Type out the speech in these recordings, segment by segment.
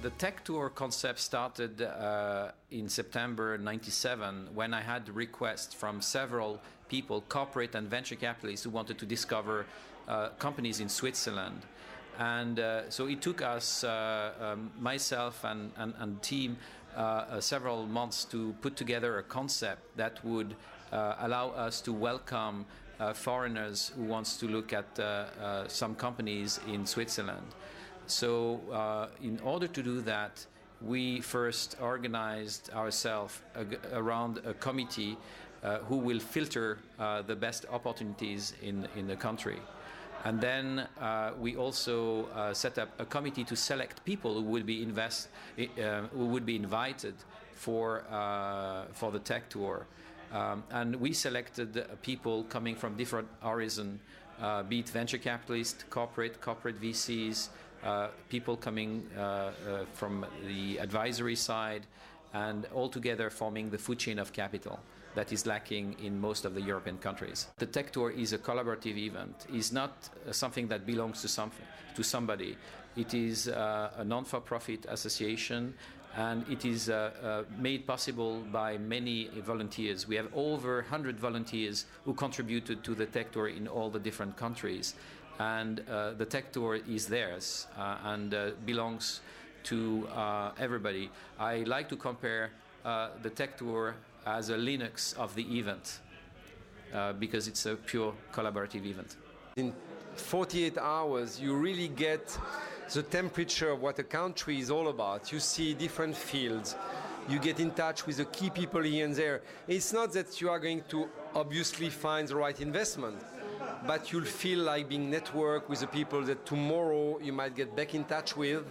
The tech tour concept started in September '97 when I had requests from several people, corporate and venture capitalists, who wanted to discover companies in Switzerland. And so it took us, myself and team, several months to put together a concept that would allow us to welcome foreigners who wants to look at some companies in Switzerland. So in order to do that, we first organized ourselves around a committee who will filter the best opportunities in the country. And then we also set up a committee to select people who would be invited for the tech tour. And we selected people coming from different horizons, be it venture capitalists, corporate VCs, people coming from the advisory side, and all together forming the food chain of capital that is lacking in most of the European countries. The Tech Tour is a collaborative event. It's not something that belongs to somebody. It is a non-for-profit association, and it is made possible by many volunteers. We have over 100 volunteers who contributed to the Tech Tour in all the different countries. And the Tech Tour is theirs and belongs to everybody. I like to compare the Tech Tour as a Linux of the event because it's a pure collaborative event. In 48 hours, you really get the temperature of what a country is all about. You see different fields. You get in touch with the key people here and there. It's not that you are going to obviously find the right investment, but you'll feel like being networked with the people that tomorrow you might get back in touch with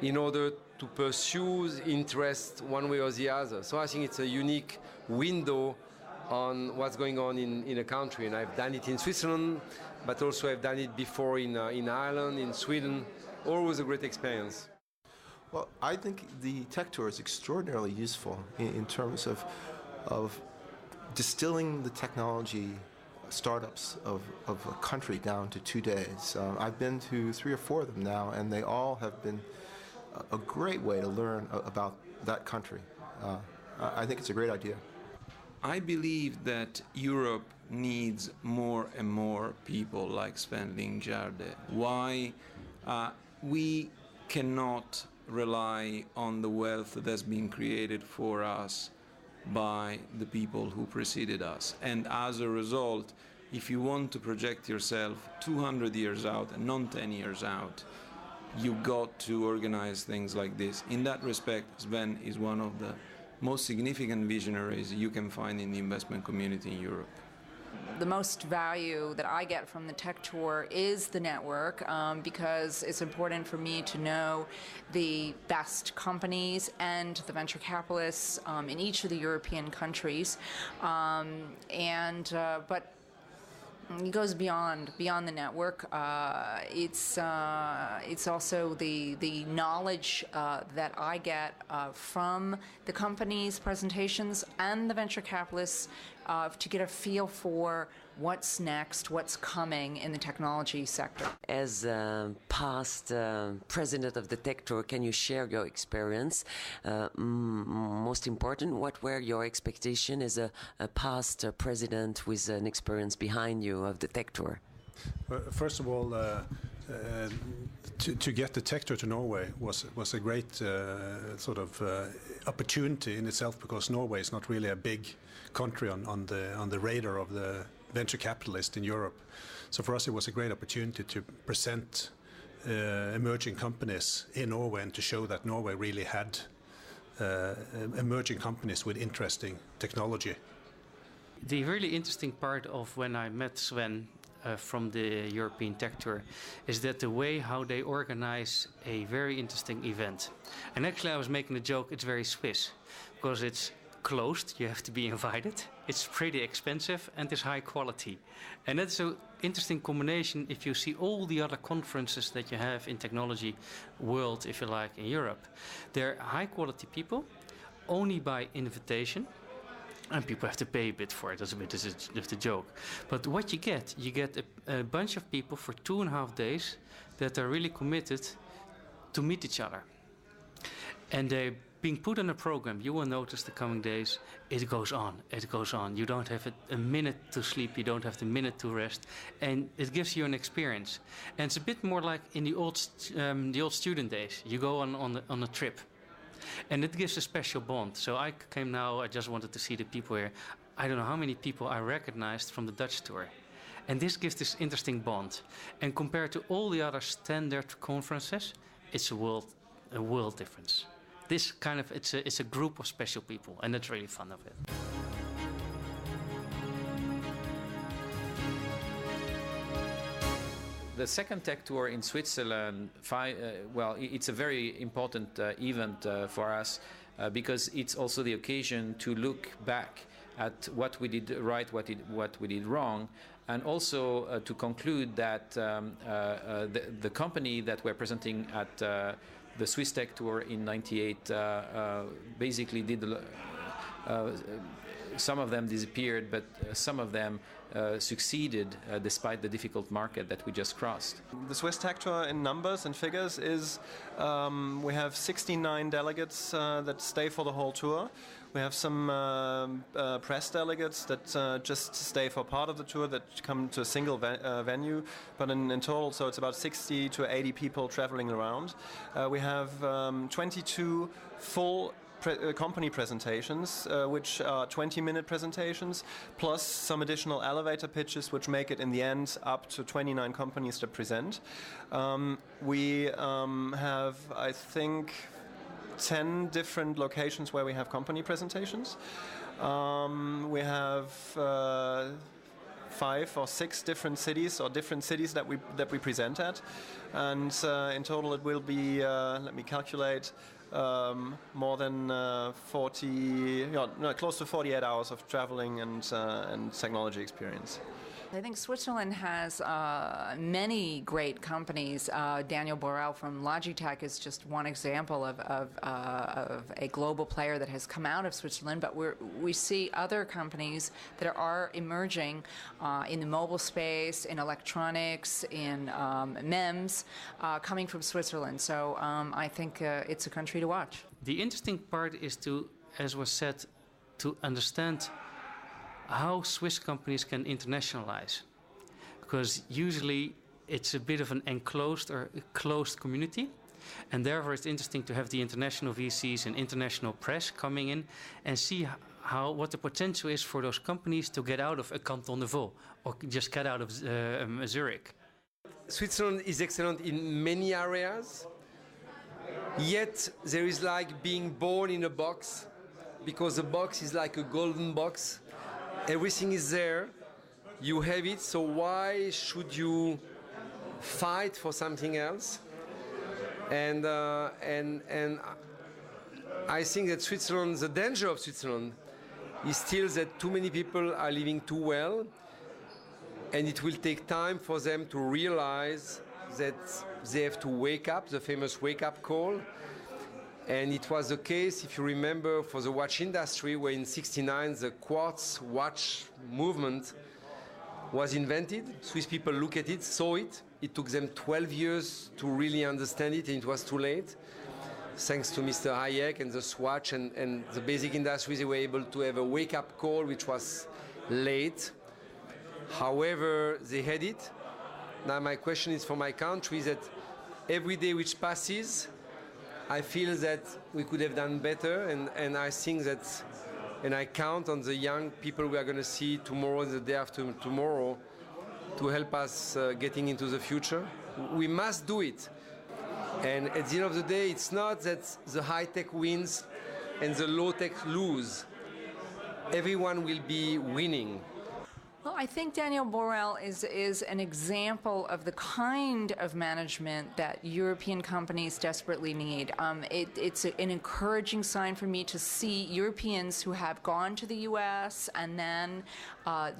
in order to pursue interest one way or the other. So I think it's a unique window on what's going on in a country. And I've done it in Switzerland, but also I've done it before in Ireland, in Sweden. Always a great experience. Well, I think the Tech Tour is extraordinarily useful in terms of distilling the technology startups of a country down to 2 days. I've been to 3 or 4 of them now, and they all have been a great way to learn about that country. I think it's a great idea. I believe that Europe needs more and more people like Sven Linggarde. Why? We cannot rely on the wealth that has been created for us by the people who preceded us. And as a result, if you want to project yourself 200 years out and not 10 years out, you got to organize things like this. In that respect, Sven is one of the most significant visionaries you can find in the investment community in Europe. The most value that I get from the Tech Tour is the network because it's important for me to know the best companies and the venture capitalists in each of the European countries. But it goes beyond the network. It's also the knowledge that I get from the companies' presentations and the venture capitalists to get a feel for what's next, what's coming in the technology sector. As past president of the Tech Tour, can you share your experience? Most important, what were your expectations as a past president with an experience behind you of the Tech Tour? First of all, to get the Tech Tour to Norway was a great opportunity in itself, because Norway is not really a big country on the radar of the venture capitalists in Europe. So for us, it was a great opportunity to present emerging companies in Norway and to show that Norway really had emerging companies with interesting technology. The really interesting part of when I met Sven from the European Tech Tour is that the way how they organize a very interesting event. And actually I was making a joke, it's very Swiss, because it's closed, you have to be invited, it's pretty expensive, and it's high quality. And that's an interesting combination if you see all the other conferences that you have in technology world, if you like, in Europe. They're high quality people, only by invitation, and people have to pay a bit for it. That's a bit of the joke. But what you get a bunch of people for 2.5 days that are really committed to meet each other. And they're being put on a program. You will notice the coming days, it goes on, it goes on. You don't have a minute to sleep, you don't have the minute to rest, and it gives you an experience. And it's a bit more like in the old student days. You go on a trip, and it gives a special bond. So I came now, I just wanted to see the people here. I don't know how many people I recognized from the Dutch tour. And this gives this interesting bond. And compared to all the other standard conferences, it's a world difference. This kind of, it's a group of special people, and that's really fun of it. The second tech tour in Switzerland, it's a very important event for us because it's also the occasion to look back at what we did right, what we did wrong, and also to conclude that the company that we're presenting at the Swiss Tech Tour in '98 basically did some of them disappeared, but some of them succeeded despite the difficult market that we just crossed. The Swiss Tech Tour in numbers and figures is we have 69 delegates that stay for the whole tour. We have some press delegates that just stay for part of the tour that come to a single venue, but in total, so it's about 60 to 80 people traveling around. We have 22 full company presentations, which are 20-minute presentations, plus some additional elevator pitches, which make it in the end up to 29 companies that present. We have, I think, 10 different locations where we have company presentations. We have 5 or 6 different cities that we present at, and in total it will be let me calculate, more than close to 48 hours of traveling and technology experience. I think Switzerland has many great companies. Daniel Borel from Logitech is just one example of a global player that has come out of Switzerland, but we see other companies that are emerging in the mobile space, in electronics, in MEMS, coming from Switzerland. So I think it's a country to watch. The interesting part is to, as was said, to understand how Swiss companies can internationalize, because usually it's a bit of an enclosed or a closed community, and therefore it's interesting to have the international VCs and international press coming in and see what the potential is for those companies to get out of a Canton de Vaud or just get out of Zurich. Switzerland is excellent in many areas, yet there is like being born in a box, because the box is like a golden box. Everything is there, you have it, so why should you fight for something else? And I think that Switzerland, the danger of Switzerland is still that too many people are living too well, and it will take time for them to realize that they have to wake up, the famous wake-up call. And it was the case, if you remember, for the watch industry, where in '69 the quartz watch movement was invented. Swiss people look at it, saw it. It took them 12 years to really understand it, and it was too late. Thanks to Mr. Hayek and the Swatch and the basic industries, they were able to have a wake-up call, which was late. However, they had it. Now my question is for my country, that every day which passes, I feel that we could have done better, and I think that, and I count on the young people we are going to see tomorrow and the day after tomorrow to help us getting into the future. We must do it. And at the end of the day, it's not that the high-tech wins and the low-tech lose. Everyone will be winning. Well, I think Daniel Borel is an example of the kind of management that European companies desperately need. It's an encouraging sign for me to see Europeans who have gone to the U.S. and then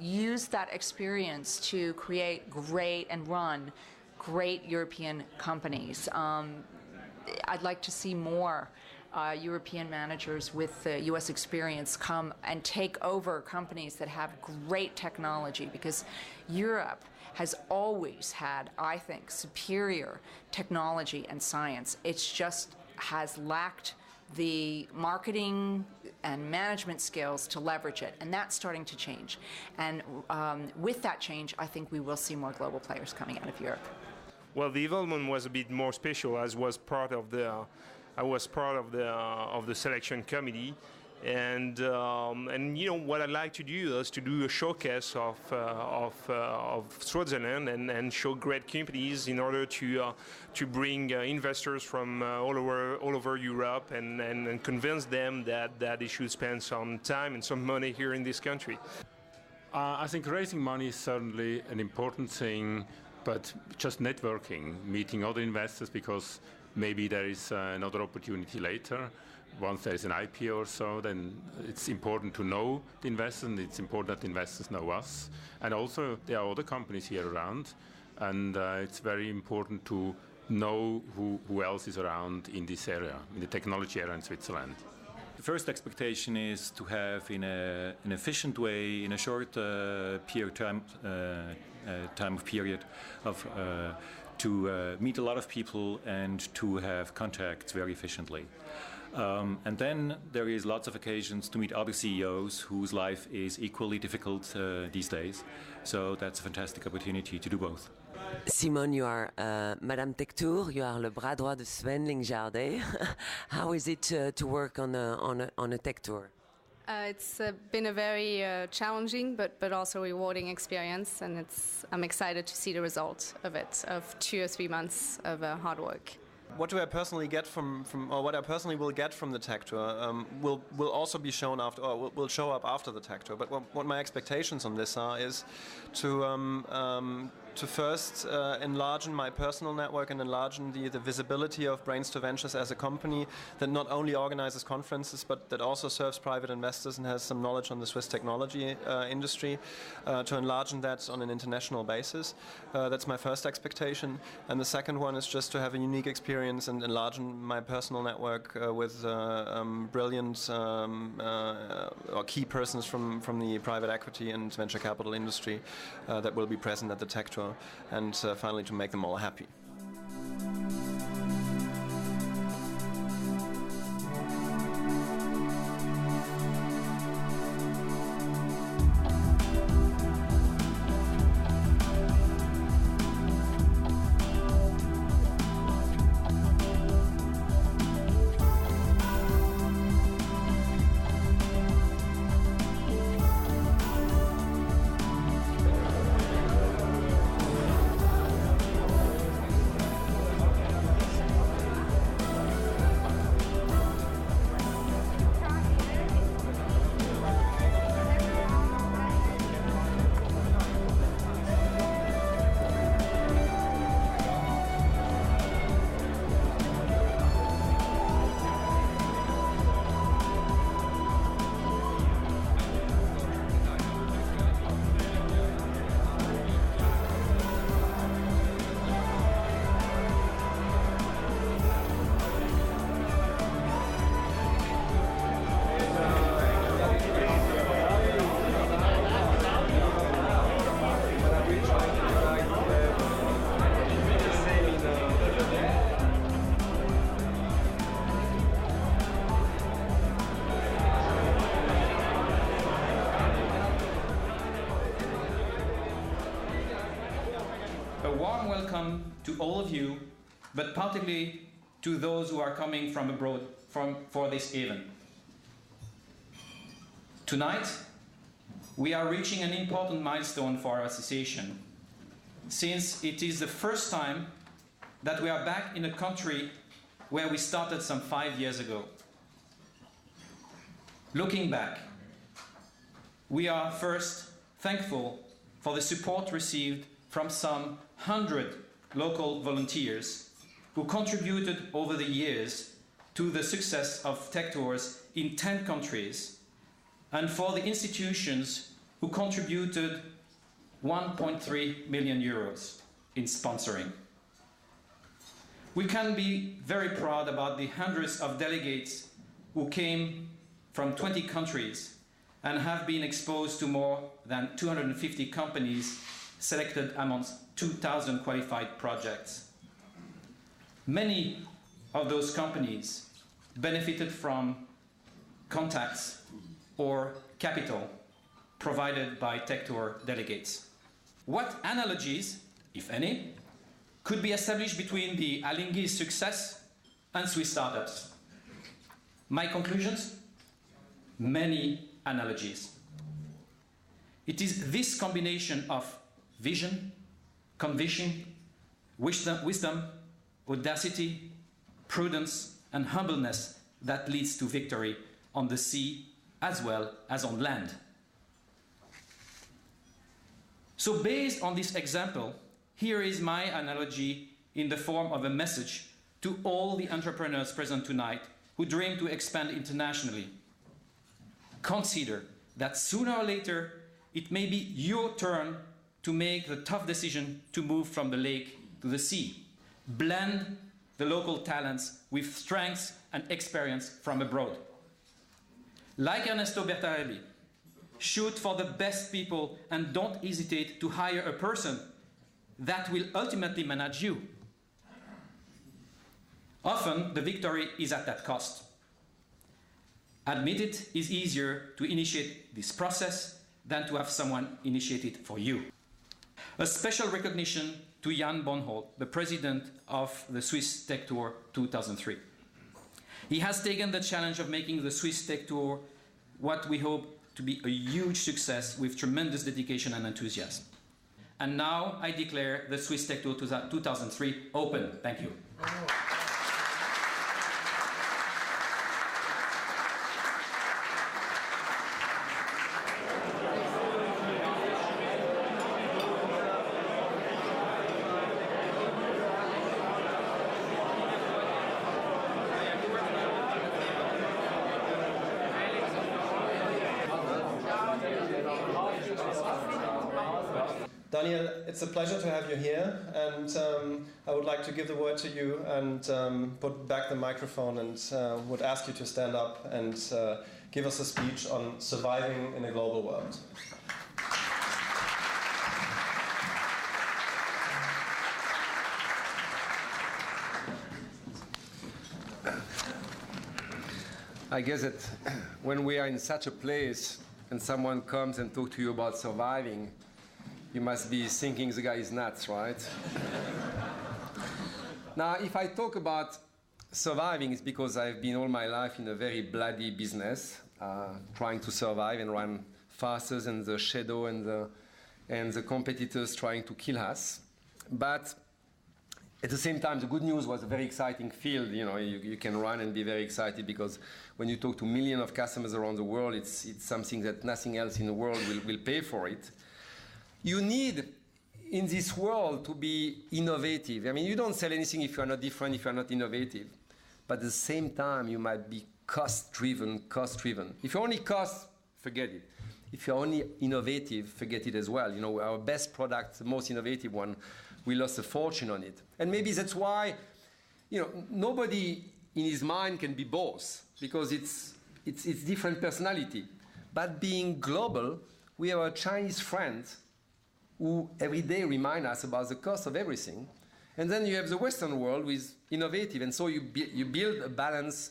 used that experience to create great and run great European companies. I'd like to see more European managers with U.S. experience come and take over companies that have great technology, because Europe has always had, I think, superior technology and science. It's just has lacked the marketing and management skills to leverage it, and that's starting to change. And with that change, I think we will see more global players coming out of Europe. Well, the involvement was a bit more special, as was part of the I was part of the selection committee. And you know what I'd like to do is to do a showcase of Switzerland and show great companies in order to bring investors from all over Europe and convince them that they should spend some time and some money here in this country. I think raising money is certainly an important thing, but just networking, meeting other investors, because maybe there is another opportunity later. Once there is an IPO or so, then it's important to know the investors, and it's important that the investors know us. And also, there are other companies here around, and it's very important to know who else is around in this area, in the technology area in Switzerland. The first expectation is to have, in an efficient way, in a short time of to meet a lot of people and to have contacts very efficiently. And then there is lots of occasions to meet other CEOs whose life is equally difficult these days. So that's a fantastic opportunity to do both. Simone, you are Madame Tectour. You are le bras droit de Sven Lingjardé. How is it to work on a tech tour? It's been a very challenging but also rewarding experience, and I'm excited to see the result of it, of 2 or 3 months of hard work. What do I personally get or what I personally will get from the tech tour will also be shown after, or will show up after the tech tour. But what my expectations on this are is to first enlarge my personal network and enlarge the visibility of Brains to Ventures as a company that not only organizes conferences but that also serves private investors and has some knowledge on the Swiss technology industry, to enlarge that on an international basis. That's my first expectation. And the second one is just to have a unique experience and enlarge my personal network with brilliant or key persons from the private equity and venture capital industry that will be present at the tech tour. And finally to make them all happy. To all of you, but particularly to those who are coming from abroad for this event. Tonight, we are reaching an important milestone for our association, since it is the first time that we are back in a country where we started some 5 years ago. Looking back, we are first thankful for the support received from some 100 local volunteers who contributed over the years to the success of tech tours in 10 countries, and for the institutions who contributed 1.3 million euros in sponsoring. We can be very proud about the hundreds of delegates who came from 20 countries and have been exposed to more than 250 companies selected amongst 2,000 qualified projects. Many of those companies benefited from contacts or capital provided by Tech2R delegates. What analogies, if any, could be established between the Alinghi's success and Swiss startups? My conclusions? Many analogies. It is this combination of vision, conviction, wisdom, audacity, prudence, and humbleness that leads to victory on the sea as well as on land. So based on this example, here is my analogy in the form of a message to all the entrepreneurs present tonight who dream to expand internationally. Consider that sooner or later it may be your turn to make the tough decision to move from the lake to the sea. Blend the local talents with strengths and experience from abroad. Like Ernesto Bertarelli, shoot for the best people and don't hesitate to hire a person that will ultimately manage you. Often, the victory is at that cost. Admit it is easier to initiate this process than to have someone initiate it for you. A special recognition to Jan Bonholt, the president of the Swiss Tech2R 2003. He has taken the challenge of making the Swiss Tech2R what we hope to be a huge success with tremendous dedication and enthusiasm. And now I declare the Swiss Tech2R 2003 open. Thank you. Daniel, it's a pleasure to have you here, and I would like to give the word to you and put back the microphone, and would ask you to stand up and give us a speech on surviving in a global world. I guess that when we are in such a place and someone comes and talks to you about surviving, you must be thinking the guy is nuts, right? Now, if I talk about surviving, it's because I've been all my life in a very bloody business, trying to survive and run faster than the shadow and the competitors trying to kill us. But at the same time, the good news was a very exciting field. You know, you can run and be very excited because when you talk to millions of customers around the world, it's something that nothing else in the world will pay for it. You need, in this world, to be innovative. I mean, you don't sell anything if you're not different, if you're not innovative. But at the same time, you might be cost-driven. If you're only cost, forget it. If you're only innovative, forget it as well. You know, our best product, the most innovative one, we lost a fortune on it. And maybe that's why, you know, nobody in his mind can be both, because it's different personality. But being global, we have our Chinese friends who every day remind us about the cost of everything. And then you have the Western world with innovative. And so you build a balance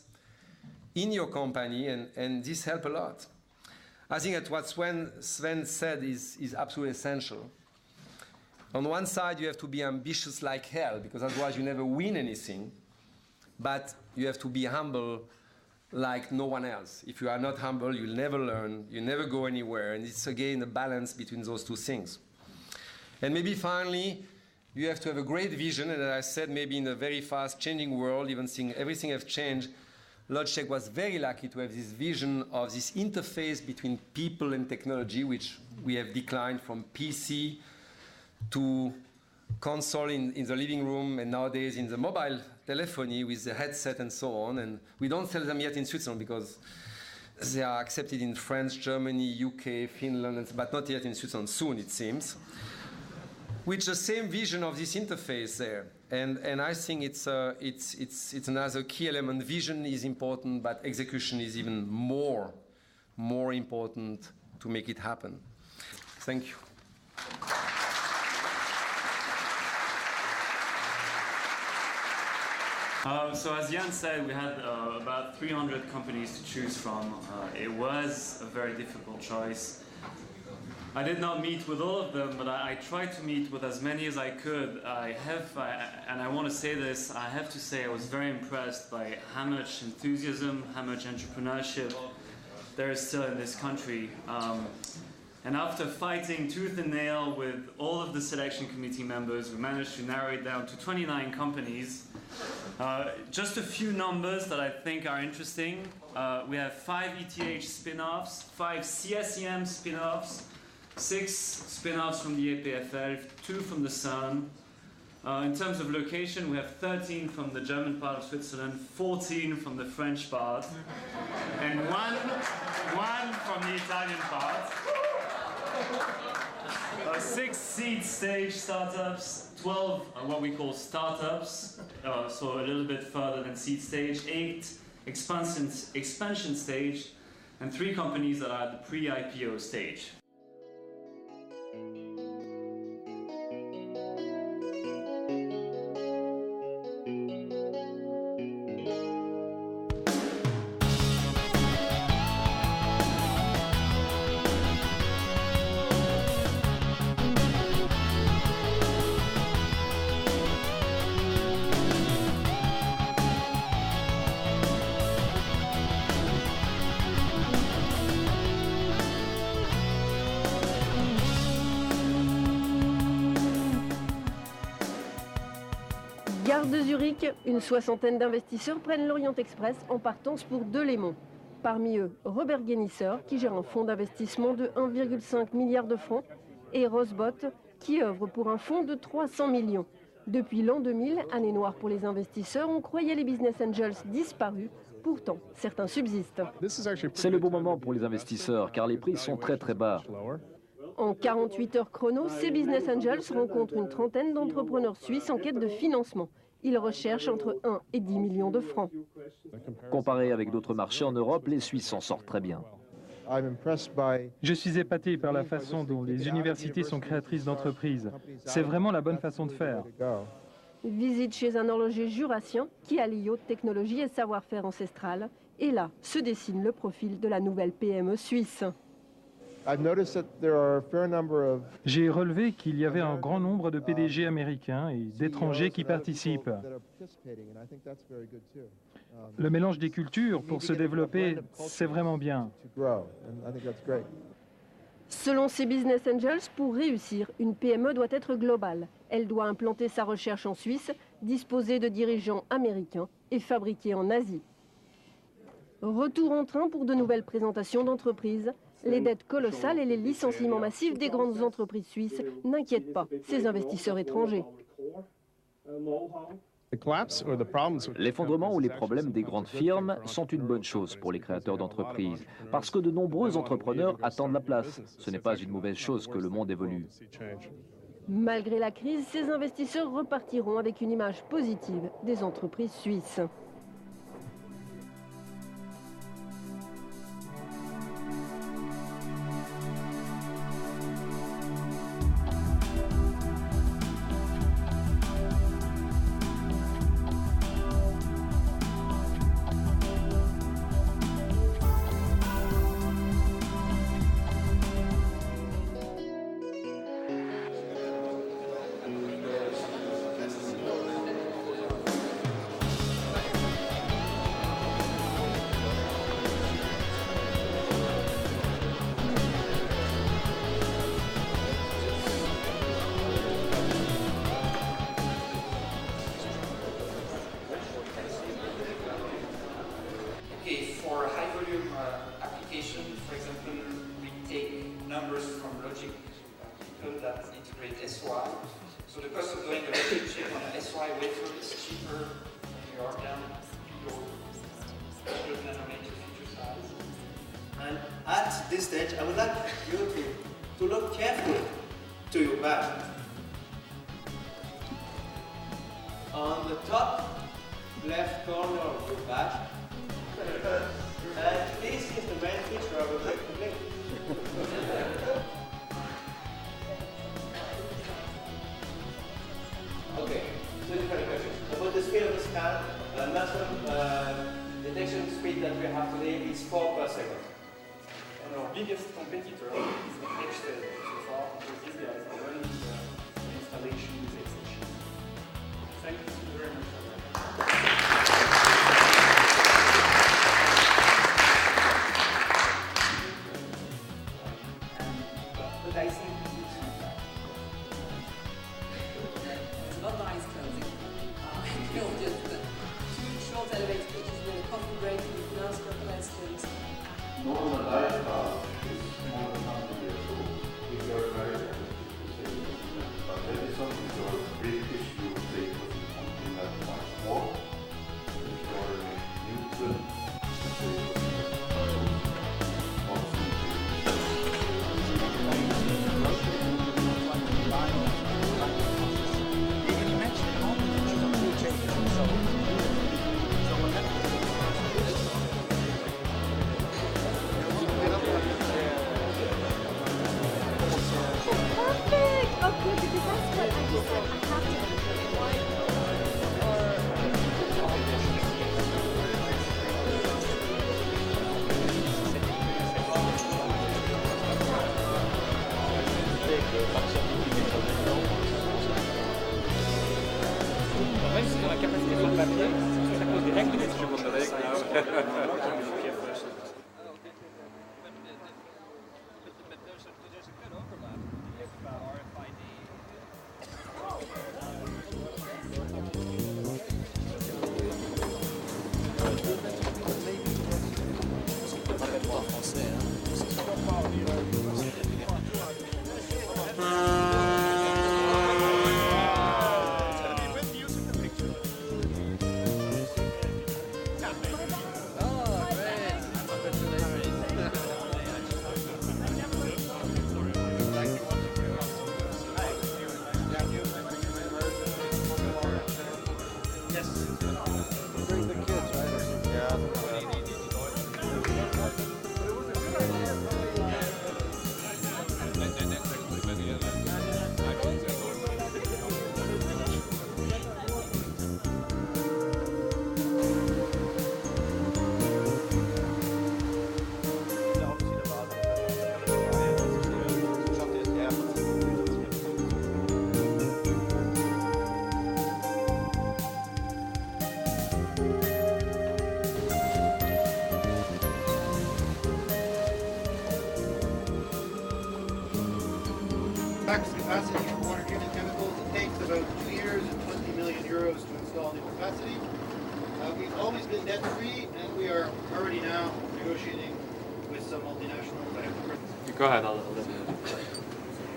in your company, and this helps a lot. I think that what Sven said is absolutely essential. On one side, you have to be ambitious like hell, because otherwise you never win anything. But you have to be humble like no one else. If you are not humble, you'll never learn, you never go anywhere. And it's, again, a balance between those two things. And maybe finally, you have to have a great vision. And as I said, maybe in a very fast-changing world, even seeing everything has changed, Logitech was very lucky to have this vision of this interface between people and technology, which we have declined from PC to console in the living room, and nowadays in the mobile telephony with the headset and so on. And we don't sell them yet in Switzerland because they are accepted in France, Germany, UK, Finland, but not yet in Switzerland. Soon, it seems. With the same vision of this interface there. And I think it's another key element. Vision is important, but execution is even more important to make it happen. Thank you. So as Jan said, we had about 300 companies to choose from. It was a very difficult choice. I did not meet with all of them, but I tried to meet with as many as I could. And I want to say this, I have to say I was very impressed by how much enthusiasm, how much entrepreneurship there is still in this country. And after fighting tooth and nail with all of the selection committee members, we managed to narrow it down to 29 companies. Just a few numbers that I think are interesting. We have 5 ETH spin-offs, 5 CSEM spin-offs, 6 spin-offs from the EPFL, 2 from the Sun. In terms of location, we have 13 from the German part of Switzerland, 14 from the French part, and one from the Italian part. 6 seed stage startups, 12 what we call startups, so a little bit further than seed stage, 8 expansion stage, and 3 companies that are at the pre-IPO stage. Gare de Zurich, une soixantaine d'investisseurs prennent l'Orient Express en partance pour Delémont. Parmi eux, Robert Guénisseur, qui gère un fonds d'investissement de 1,5 milliard de francs, et Rosbot, qui œuvre pour un fonds de 300 millions. Depuis l'an 2000, année noire pour les investisseurs, on croyait les business angels disparus. Pourtant, certains subsistent. C'est le bon moment pour les investisseurs, car les prix sont très bas. En 48 heures chrono, ces business angels rencontrent une trentaine d'entrepreneurs suisses en quête de financement. Ils recherchent entre 1 et 10 millions de francs. Comparé avec d'autres marchés en Europe, les Suisses s'en sortent très bien. Je suis épaté par la façon dont les universités sont créatrices d'entreprises. C'est vraiment la bonne façon de faire. Visite chez un horloger jurassien qui allie haute technologie et savoir-faire ancestral. Et là se dessine le profil de la nouvelle PME suisse. J'ai relevé qu'il y avait un grand nombre de PDG américains et d'étrangers qui participent. Le mélange des cultures pour se développer, c'est vraiment bien. Selon ces business angels, pour réussir, une PME doit être globale. Elle doit implanter sa recherche en Suisse, disposer de dirigeants américains et fabriquer en Asie. Retour en train pour de nouvelles présentations d'entreprises. Les dettes colossales et les licenciements massifs des grandes entreprises suisses n'inquiètent pas ces investisseurs étrangers. L'effondrement ou les problèmes des grandes firmes sont une bonne chose pour les créateurs d'entreprises, parce que de nombreux entrepreneurs attendent la place. Ce n'est pas une mauvaise chose que le monde évolue. Malgré la crise, ces investisseurs repartiront avec une image positive des entreprises suisses. And at this stage, I would like you to look carefully to your back. On the top left corner of your back, and this is the main feature of a quick blink. Okay, so different questions. About the speed of the scan, maximum detection speed that we have today is 4 per second. And our biggest competitor is Excel so far, because these guys are running the installation with Excel sheets. Thank you very much for that. But I think it's not nice closing. Just 2 short elevator speeches with a coffee break with nurse crocodile springs. Normal life is more than 100 years old. If you are American, you say but Edison, if you are British, you would say it was something like much more. If you are Newton, you say it was Même si dans la capacité sur le papier, c'est à cause des règles de Max capacity for water treatment chemicals, it takes about 2 years and 20 million euros to install new capacity. We've always been debt free, and we are already now negotiating with some multinationals. Go ahead,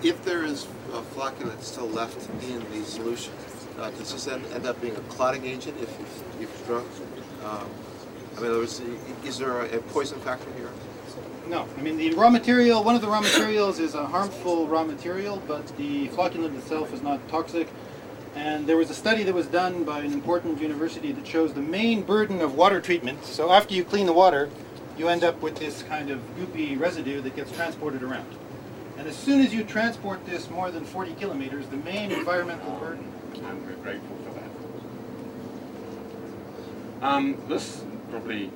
If there is a flocculant still left in the solution, does this end up being a clotting agent if drunk? I mean, is there a poison factor here? No, I mean the raw material, one of the raw materials is a harmful raw material, but the flocculant itself is not toxic. And there was a study that was done by an important university that shows the main burden of water treatment. So after you clean the water, you end up with this kind of goopy residue that gets transported around. And as soon as you transport this more than 40 kilometers, the main environmental burden. I'm very grateful for that. This probably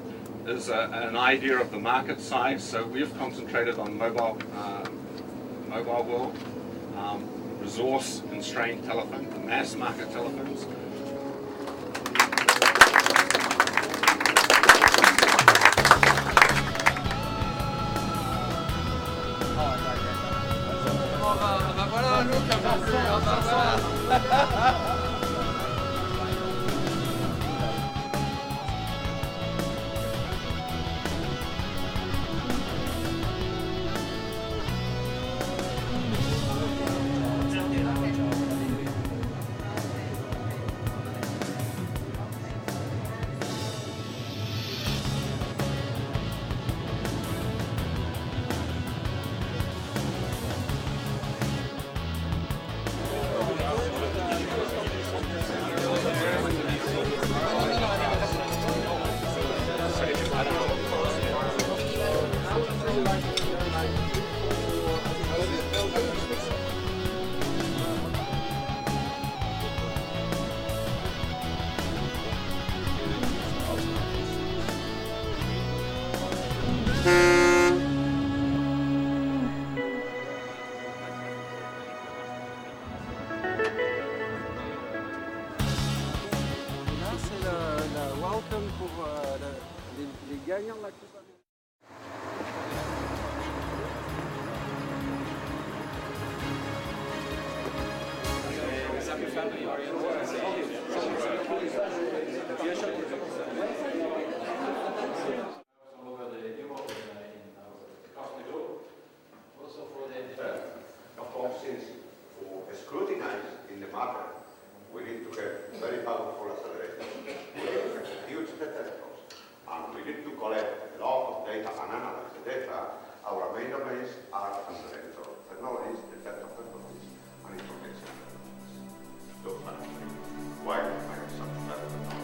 is an idea of the market size. So we've concentrated on mobile world, resource-constrained telephone, the mass market telephones. Of course, since for scrutinize in the market, we need to have very powerful accelerators. We need to have huge detectors, and we need to collect a lot of data and analyze the data. Our main domains are accelerator technologies, detector technologies, and information technologies. Those are why I have some better technology.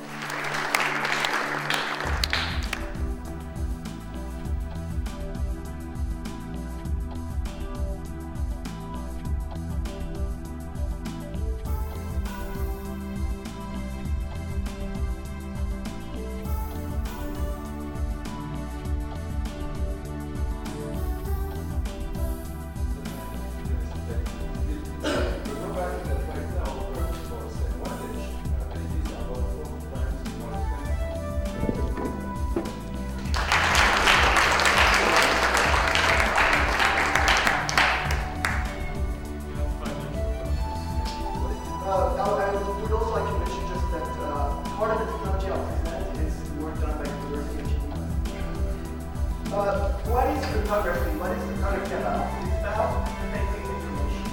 What is cryptography? What is cryptography about? It's about protecting information.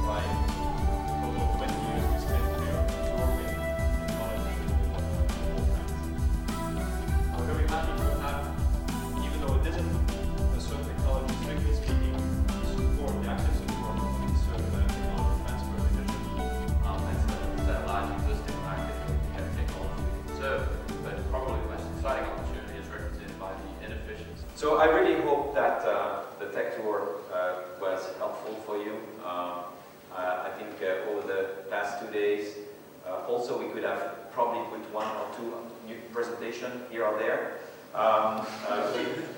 Like total 20 years we spent here absorbing technology of all kinds. I'm very happy to have, even though it isn't a certain technology, strictly speaking, support, the active support of the certain technology transfer division. That's a large existing market that we have technology we can serve, but probably the most exciting opportunity is represented by the inefficiency. So I really hope that the tech tour was helpful for you. I think over the past 2 days, also we could have probably put 1 or 2 new presentations here or there.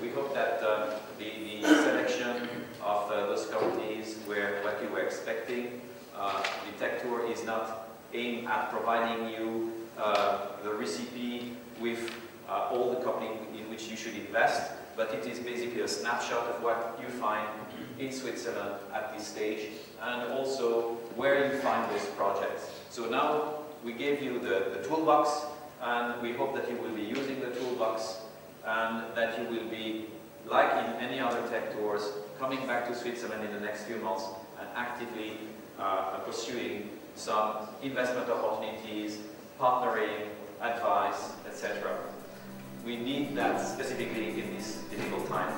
We hope that the selection of those companies were what you were expecting. The tech tour is not aimed at providing you the recipe with all the companies in which you should invest, but it is basically a snapshot of what you find in Switzerland at this stage, and also where you find those projects. So now we gave you the toolbox, and we hope that you will be using the toolbox, and that you will be, like in any other tech tours, coming back to Switzerland in the next few months and actively pursuing some investment opportunities, partnering, advice, etc. We need that specifically in this difficult time.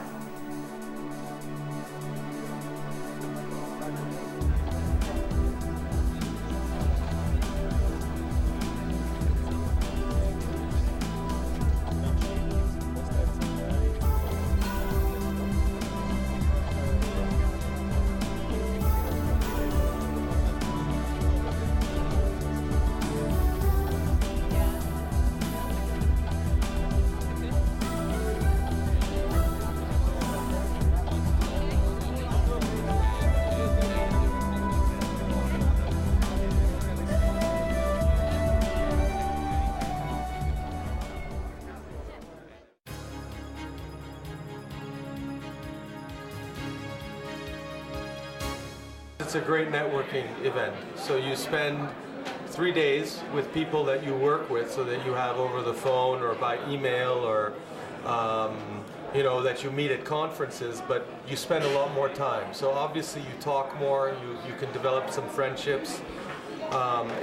It's a great networking event. So you spend 3 days with people that you work with, so that you have over the phone or by email, or you know, that you meet at conferences, but you spend a lot more time. So obviously you talk more, you can develop some friendships.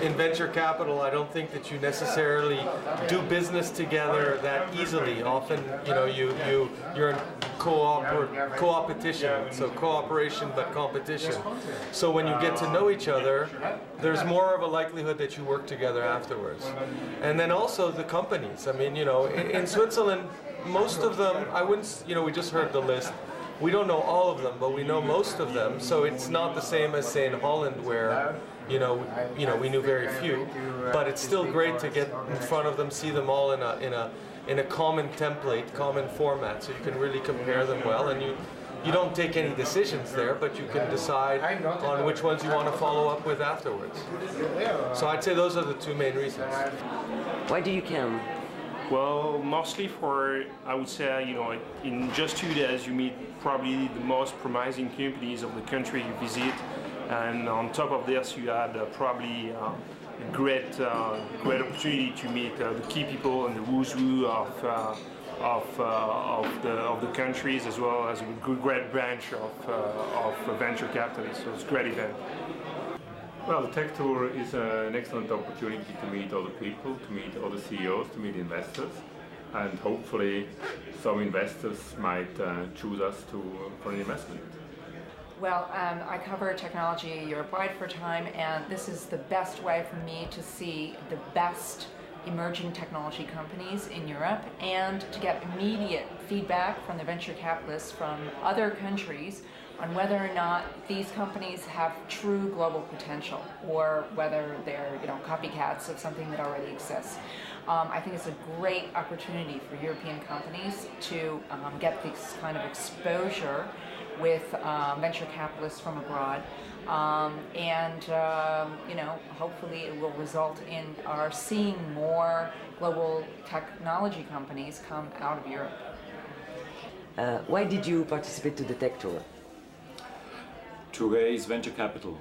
In venture capital, I don't think that you necessarily do business together that easily. Often, you know, you're in co-opetition, so cooperation but competition. So when you get to know each other, there's more of a likelihood that you work together afterwards. And then also the companies. I mean, you know, in Switzerland, most of them, I wouldn't, you know, we just heard the list. We don't know all of them, but we know most of them. So it's not the same as, say, in Holland, where you know, we knew very few, but it's still great to get in front of them, see them all in a common template, common format, so you can really compare them well, and you don't take any decisions there, but you can decide on which ones you want to follow up with afterwards. So I'd say those are the 2 main reasons. Why do you come? Well, mostly for, I would say, in just 2 days you meet probably the most promising companies of the country you visit, and on top of this you had probably a great opportunity to meet the key people and the who's who of the countries, as well as a great branch of venture capitalists. So it's a great event. Well, the Tech Tour is an excellent opportunity to meet other people, to meet other CEOs, to meet investors, and hopefully some investors might choose us for an investment. Well, I cover technology Europe-wide for a time, and this is the best way for me to see the best emerging technology companies in Europe and to get immediate feedback from the venture capitalists from other countries on whether or not these companies have true global potential or whether they're copycats of something that already exists. I think it's a great opportunity for European companies to get this kind of exposure with venture capitalists from abroad, hopefully it will result in our seeing more global technology companies come out of Europe. Why did you participate to the Tech Tour? To raise venture capital.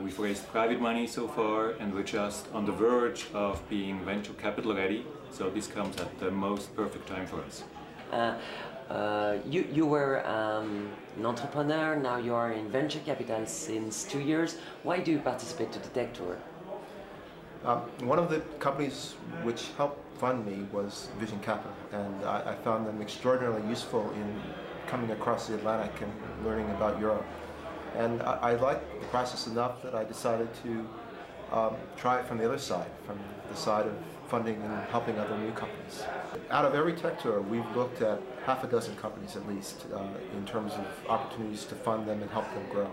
We've raised private money so far, and we're just on the verge of being venture capital ready, so this comes at the most perfect time for us. You were an entrepreneur, now you are in venture capital since 2 years. Why do you participate to the Tech Tour? One of the companies which helped fund me was Vision Capital, and I found them extraordinarily useful in coming across the Atlantic and learning about Europe. And I liked the process enough that I decided to try it from the other side, from the side of funding and helping other new companies. Out of every Tech Tour, we've looked at half a dozen companies at least in terms of opportunities to fund them and help them grow.